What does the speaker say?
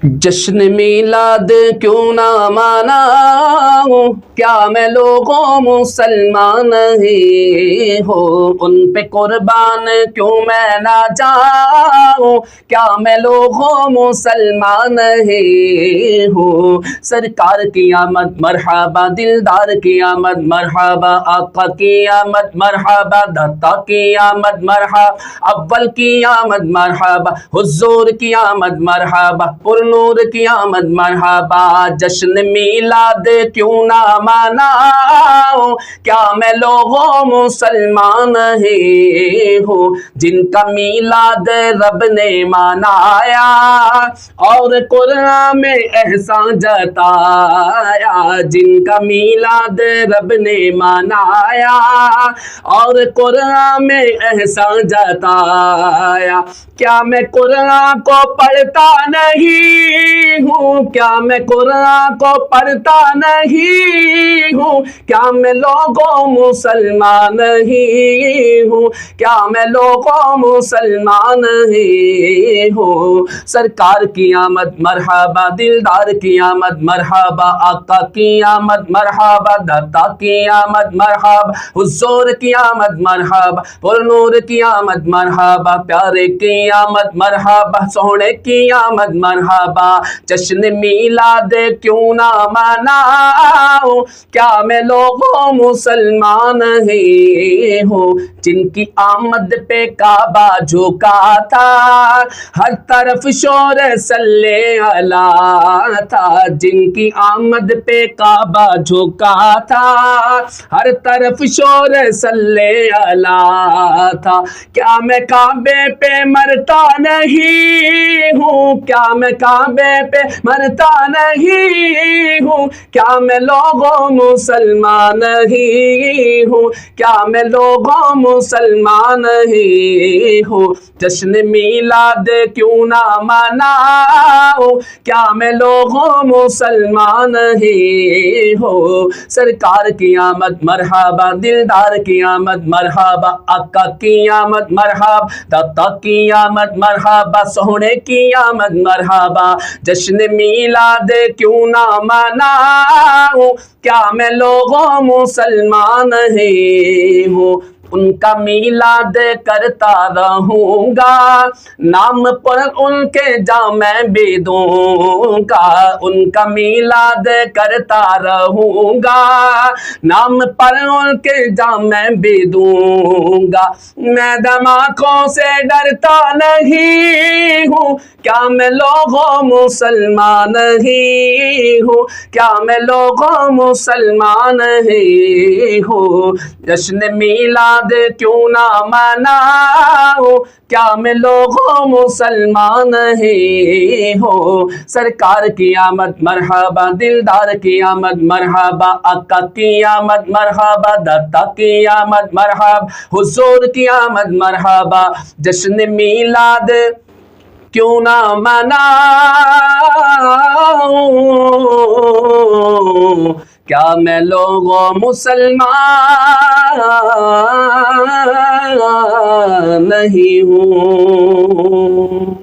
जश्न मीलाद क्यों ना मनाऊं, क्या मैं लोगों मुसलमान ही हो, उन पे कुर्बान क्यों मैं ना जाऊं, क्या मैं लोगों मुसलमान ही हो। सरकार की आमद मरहबा, दिलदार की आमद मरहबा, आका की आमद मरहबा, दाता की आमद मरहबा, अव्वल की आमद मरहबा, हुजूर की आमद मरहबा, नूर की आमद मरहबा। जश्न मीलाद क्यों ना मनाओ, क्या मैं लोगों मुसलमान ही हूँ, जिनका मीलाद रब ने मनाया और कुरान में एहसान जताया, जिनका मीलाद रब ने मनाया और कुरान में एहसान जताया। क्या मैं कुरान को पढ़ता नहीं हूँ, क्या मैं कुरान को पढ़ता नहीं हूँ, क्या मैं लोगों मुसलमान ही हूँ, क्या मैं लोगों मुसलमान ही हूँ। सरकार की आमद मरहबा, दिलदार की आमद मरहबा, आका की आमद मरहबा, दाता की आमद मरहबा, हुजूर की आमद मरहबा, पुरनूर की आमद मरहबा, प्यारे की आमद मरहबा, सोहने की आमद मरहबा। जश्न मीलाद क्यों ना मनाऊं, क्या मैं लोगों मुसलमान ही हूँ, जिनकी आमद पे काबा झुका था, हर तरफ शोर सल्ले अला था, जिनकी आमद पे काबा झुका था, हर तरफ शोर सल्ले अला था। क्या मैं काबे पे मरता नहीं हूँ, क्या मैं काबे पे मरता नहीं हूँ, क्या मैं लोगों मुसलमान ही हूँ, क्या मैं लोगों मुसलमान ही हूँ। जश्न मीलाद क्यों ना मनाऊं, क्या मैं लोगों मुसलमान ही हूँ। सरकार की आमद मरहबा, दिलदार की आमद मरहबा, आका की आमद मरहबा, दाता की आमद मरहबा, सोहने की आमद मरहबा। जश्न मीलाद क्यों ना मनाऊं, क्या मैं लोगों मुसलमान ही हूँ, उनका मीलाद करता रहूँगा, नाम पर उनके जामे भी दूँगा, उनका मीलाद करता रहूँगा, नाम पर उनके जामे भी दूँगा। मैं धमाकों से डरता नहीं हूँ, क्या मैं लोगों मुसलमान ही हूँ, क्या मैं लोगों मुसलमान ही हूँ। जश्न मीलाद क्यों ना मनाऊं, क्या मैं लोगों मुसलमान ही हूँ। सरकार की आमद मरहबा, दिलदार की आमद मरहबा, आका की आमद मरहबा, दाता की आमद मरहबा, हुजूर की आमद मरहबा। जश्न मीलाद क्यों ना मनाऊं, क्या मैं लोगों मुसलमान नहीं हूँ।